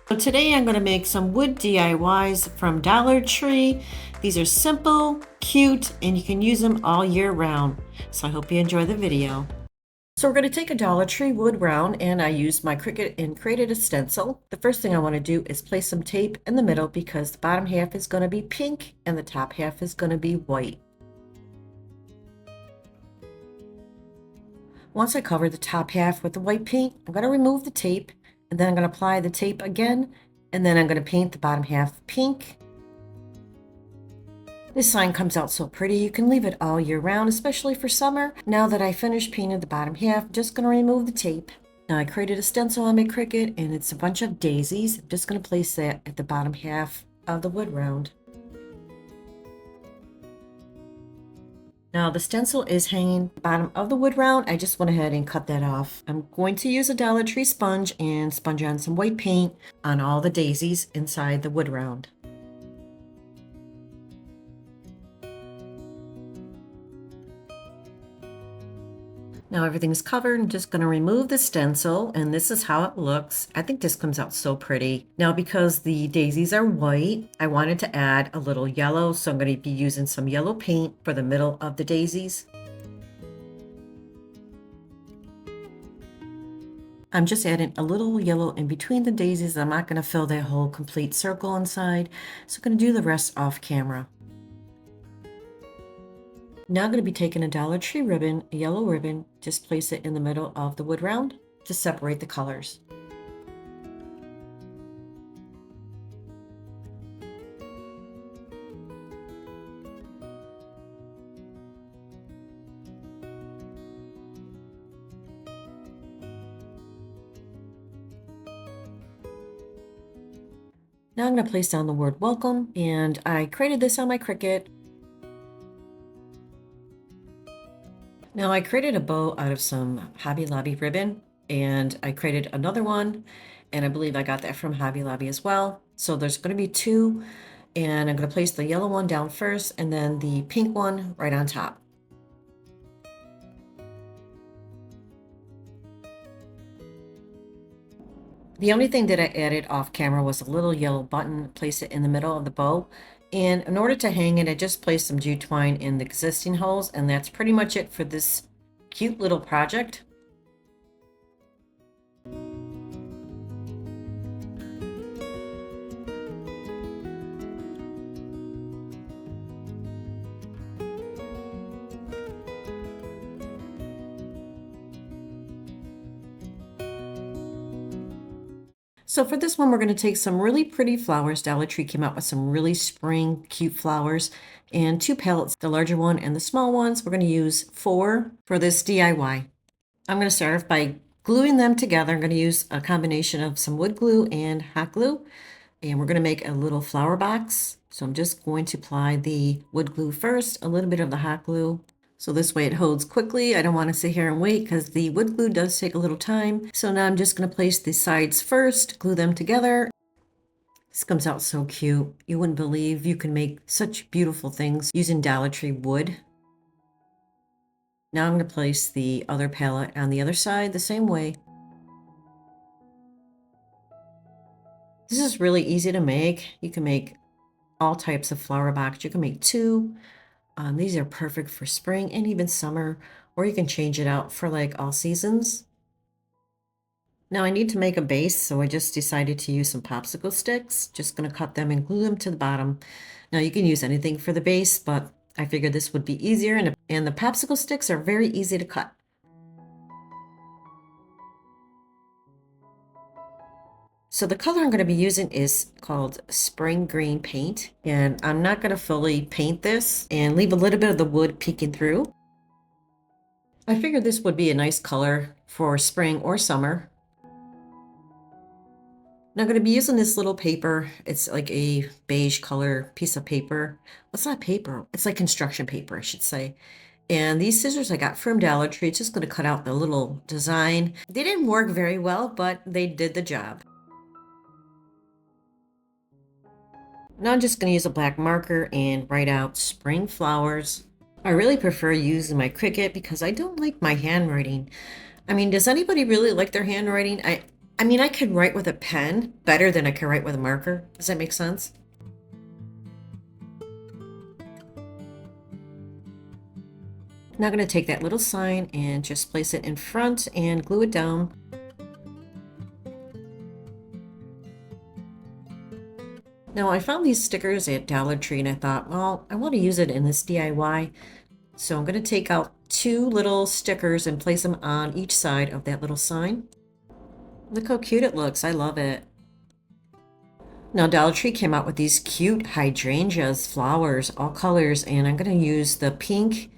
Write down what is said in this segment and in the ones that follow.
So today I'm going to make some wood DIYs from Dollar Tree. These are simple, cute, and you can use them all year round. So I hope you enjoy the video. So we're going to take a Dollar Tree wood round, and I used my Cricut and created a stencil. The first thing I want to do is place some tape in the middle because the bottom half is going to be pink and the top half is going to be white. Once I cover the top half with the white paint, I'm going to remove the tape, and then I'm going to apply the tape again, and then I'm going to paint the bottom half pink. This sign comes out so pretty. You can leave it all year round, especially for summer. Now that I finished painting the bottom half, I'm just going to remove the tape. Now I created a stencil on my Cricut, and it's a bunch of daisies. I'm just going to place that at the bottom half of the wood round. Now the stencil is hanging at the bottom of the wood round. I just went ahead and cut that off. I'm going to use a Dollar Tree sponge and sponge on some white paint on all the daisies inside the wood round. Now everything's covered. I'm just going to remove the stencil, and this is how it looks. I think this comes out so pretty. Now because the daisies are white, I wanted to add a little yellow, so I'm going to be using some yellow paint for the middle of the daisies. I'm just adding a little yellow in between the daisies. I'm not going to fill that whole complete circle inside, so I'm going to do the rest off camera. Now I'm going to be taking a Dollar Tree ribbon, a yellow ribbon, just place it in the middle of the wood round to separate the colors. Now I'm going to place down the word welcome, and I created this on my Cricut. Now I created a bow out of some Hobby Lobby ribbon, and I created another one, and I believe I got that from Hobby Lobby as well. So there's going to be two, and I'm going to place the yellow one down first and then the pink one right on top. The only thing that I added off camera was a little yellow button, place it in the middle of the bow. And in order to hang it, I just placed some jute twine in the existing holes, and that's pretty much it for this cute little project. So for this one, we're going to take some really pretty flowers. Dollar Tree came out with some really spring cute flowers, and two palettes, the larger one and the small ones. We're going to use 4 for this DIY. I'm going to start off by gluing them together. I'm going to use a combination of some wood glue and hot glue, and we're going to make a little flower box. So I'm just going to apply the wood glue first, a little bit of the hot glue. So this way it holds quickly. I don't want to sit here and wait because the wood glue does take a little time. So now I'm just going to place the sides first, glue them together. This comes out so cute. You wouldn't believe you can make such beautiful things using Dollar Tree wood. Now I'm going to place the other palette on the other side the same way. This is really easy to make. You can make all types of flower box. You can make 2. These are perfect for spring and even summer, or you can change it out for like all seasons. Now I need to make a base, so I just decided to use some popsicle sticks. Just going to cut them and glue them to the bottom. Now you can use anything for the base, but I figured this would be easier, and the popsicle sticks are very easy to cut. So the color I'm going to be using is called Spring Green Paint, and I'm not going to fully paint this and leave a little bit of the wood peeking through. I figured this would be a nice color for spring or summer. Now I'm going to be using this little paper. It's like a beige color piece of paper. Well, it's not paper. It's like construction paper, I should say. And these scissors I got from Dollar Tree. It's just going to cut out the little design. They didn't work very well, but they did the job. Now I'm just going to use a black marker and write out spring flowers. I really prefer using my Cricut because I don't like my handwriting. I mean, does anybody really like their handwriting? I mean, I could write with a pen better than I could write with a marker. Does that make sense? Now I'm going to take that little sign and just place it in front and glue it down. Now I found these stickers at Dollar Tree and I thought, well, I want to use it in this DIY. So I'm going to take out two little stickers and place them on each side of that little sign. Look how cute it looks. I love it. Now Dollar Tree came out with these cute hydrangeas, flowers, all colors, and I'm going to use the pink,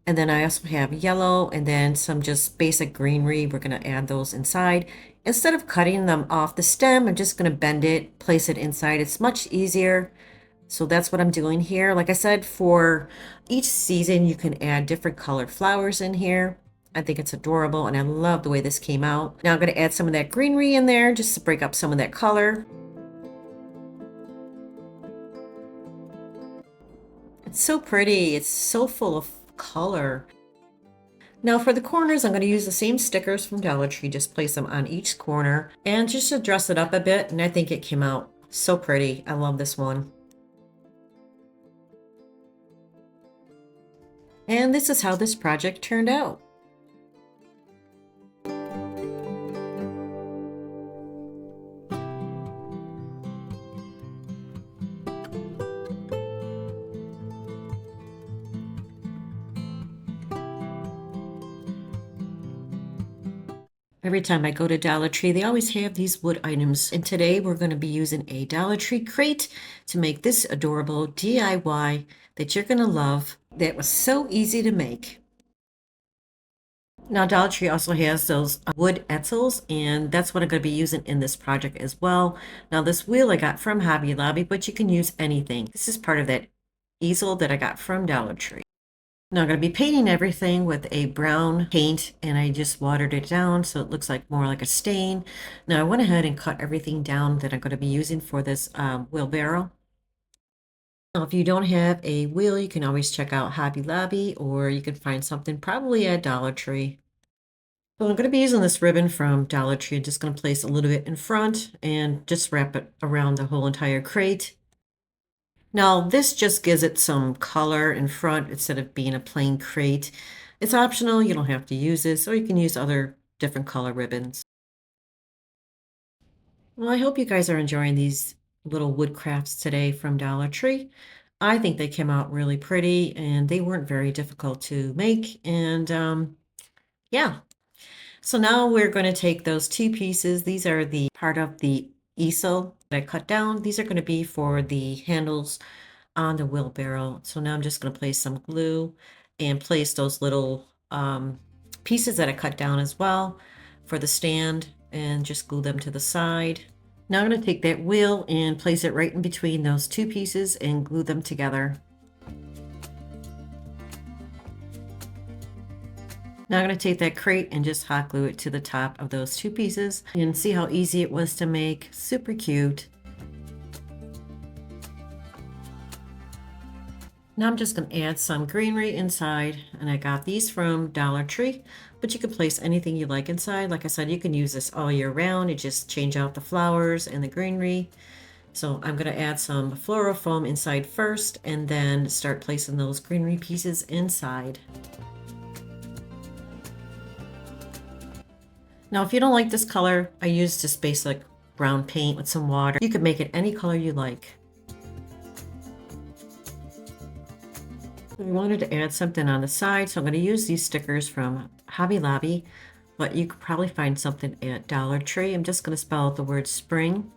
and then I also have yellow, and then some just basic greenery. We're going to add those inside. Instead of cutting them off the stem, I'm just going to bend it, place it inside. It's much easier. So that's what I'm doing here. Like I said, for each season, you can add different colored flowers in here. I think it's adorable, and I love the way this came out. Now I'm going to add some of that greenery in there just to break up some of that color. It's so pretty. It's so full of color. Now for the corners, I'm going to use the same stickers from Dollar Tree. Just place them on each corner and just to dress it up a bit. And I think it came out so pretty. I love this one. And this is how this project turned out. Every time I go to Dollar Tree, they always have these wood items. And today we're going to be using a Dollar Tree crate to make this adorable DIY that you're going to love. That was so easy to make. Now Dollar Tree also has those wood etzels, and that's what I'm going to be using in this project as well. Now this wheel I got from Hobby Lobby, but you can use anything. This is part of that easel that I got from Dollar Tree. Now I'm going to be painting everything with a brown paint, and I just watered it down so it looks like more like a stain. Now I went ahead and cut everything down that I'm going to be using for this wheelbarrow. Now if you don't have a wheel, you can always check out Hobby Lobby, or you can find something probably at Dollar Tree. So I'm going to be using this ribbon from Dollar Tree. I'm just going to place a little bit in front and just wrap it around the whole entire crate. Now this just gives it some color in front instead of being a plain crate. It's optional, you don't have to use this, or you can use other different color ribbons. Well, I hope you guys are enjoying these little wood crafts today from Dollar Tree. I think they came out really pretty and they weren't very difficult to make. And yeah, so now we're going to take those two pieces. These are the part of the easel that I cut down. These are going to be for the handles on the wheelbarrow. So now I'm just going to place some glue and place those little pieces that I cut down as well for the stand and just glue them to the side. Now I'm going to take that wheel and place it right in between those two pieces and glue them together. Now I'm going to take that crate and just hot glue it to the top of those two pieces and see how easy it was to make. Super cute. Now I'm just going to add some greenery inside, and I got these from Dollar Tree, but you can place anything you like inside. Like I said, you can use this all year round. You just change out the flowers and the greenery. So I'm going to add some floral foam inside first and then start placing those greenery pieces inside. Now if you don't like this color, I used just basic brown paint with some water. You could make it any color you like. I wanted to add something on the side, so I'm going to use these stickers from Hobby Lobby, but you could probably find something at Dollar Tree. I'm just going to spell out the word spring.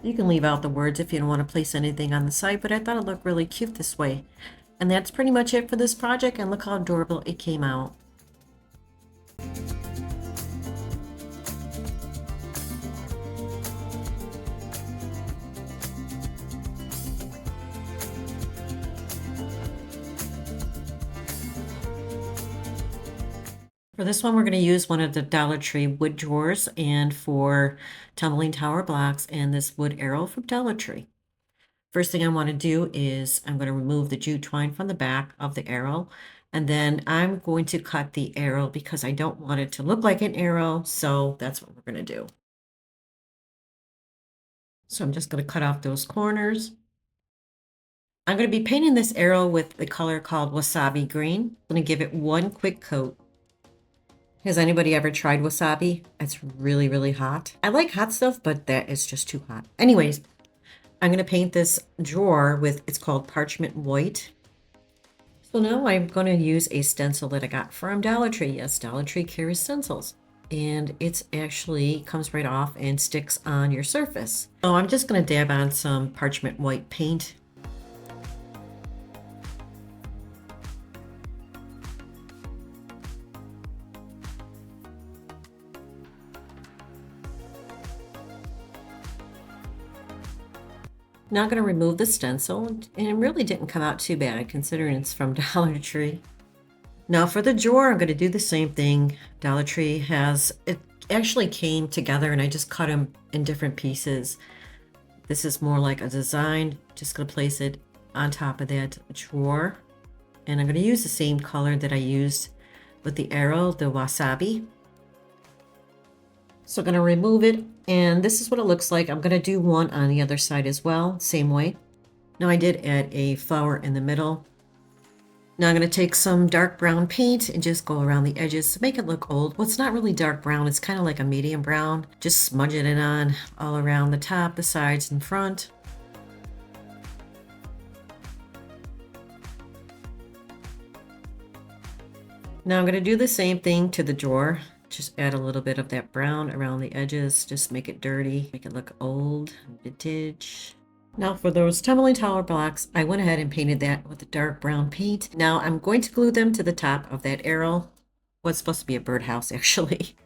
You can leave out the words if you don't want to place anything on the side, but I thought it looked really cute this way. And that's pretty much it for this project, and look how adorable it came out. For this one, we're going to use one of the Dollar Tree wood drawers, and for tumbling tower blocks and this wood arrow from Dollar Tree. First thing I want to do is I'm going to remove the jute twine from the back of the arrow, And then I'm going to cut the arrow because I don't want it to look like an arrow. So that's what we're going to do. So I'm just going to cut off those corners. I'm going to be painting this arrow with the color called Wasabi Green. I'm going to give it one quick coat. Has anybody ever tried wasabi? It's really, really hot. I like hot stuff, but that is just too hot. Anyways, I'm going to paint this drawer with, it's called Parchment White. So now I'm going to use a stencil that I got from Dollar Tree. Yes, Dollar Tree carries stencils. And it's actually comes right off and sticks on your surface. So I'm just going to dab on some Parchment White paint. Now I'm going to remove the stencil, and it really didn't come out too bad considering it's from Dollar Tree. Now for the drawer, I'm going to do the same thing. Dollar Tree has, it actually came together and I just cut them in different pieces. This is more like a design. Just going to place it on top of that drawer. And I'm going to use the same color that I used with the arrow, the wasabi. So I'm going to remove it, and this is what it looks like. I'm going to do one on the other side as well, same way. Now I did add a flower in the middle. Now I'm going to take some dark brown paint and just go around the edges to make it look old. Well, it's not really dark brown. It's kind of like a medium brown. Just smudging it on all around the top, the sides, and front. Now I'm going to do the same thing to the drawer. Just add a little bit of that brown around the edges. Just make it dirty, make it look old, vintage. Now for those tumbling tower blocks, I went ahead and painted that with the dark brown paint. Now I'm going to glue them to the top of that arrow. What's supposed to be a birdhouse, actually.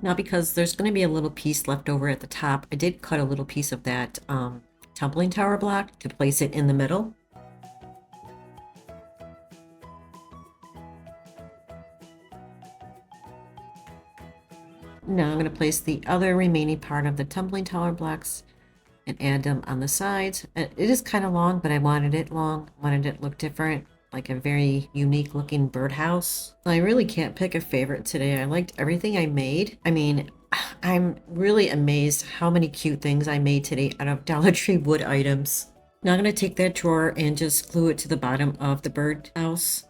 Now because there's going to be a little piece left over at the top, I did cut a little piece of that tumbling tower block to place it in the middle. Now I'm going to place the other remaining part of the tumbling tower blocks and add them on the sides. It is kind of long, but I wanted it long. I wanted it to look different, like a very unique looking birdhouse. I really can't pick a favorite today. I liked everything I made. I mean, I'm really amazed how many cute things I made today out of Dollar Tree wood items. Now I'm going to take that drawer and just glue it to the bottom of the birdhouse.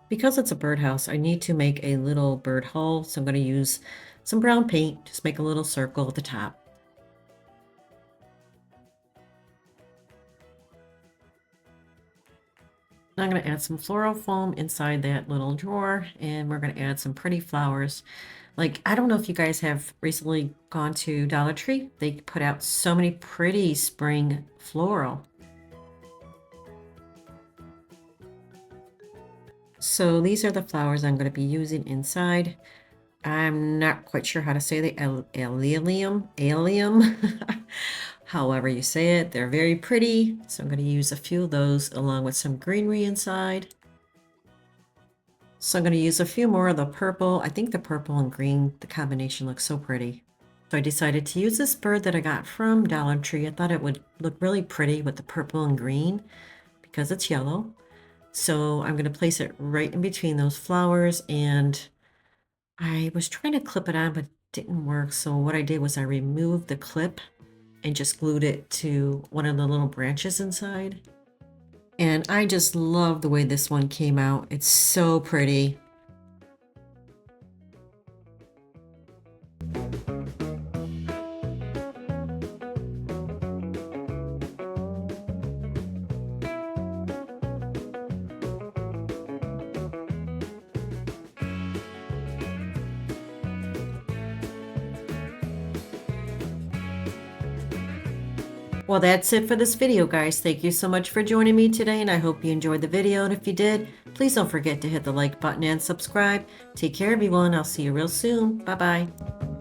Because it's a birdhouse, I need to make a little bird hole, so I'm going to use some brown paint, just make a little circle at the top. Now I'm going to add some floral foam inside that little drawer, and we're going to add some pretty flowers. Like, I don't know if you guys have recently gone to Dollar Tree. They put out so many pretty spring floral. So these are the flowers I'm going to be using inside. I'm not quite sure how to say the allium, however you say it. They're very pretty. So I'm going to use a few of those along with some greenery inside. So I'm going to use a few more of the purple. I think the purple and green, the combination looks so pretty. So I decided to use this bird that I got from Dollar Tree. I thought it would look really pretty with the purple and green because it's yellow. So I'm going to place it right in between those flowers, and I was trying to clip it on, but it didn't work. So what I did was I removed the clip and just glued it to one of the little branches inside. And I just love the way this one came out. It's so pretty. Well, that's it for this video, guys. Thank you so much for joining me today, and I hope you enjoyed the video. And if you did, please don't forget to hit the like button and subscribe. Take care, everyone. I'll see you real soon. Bye-bye.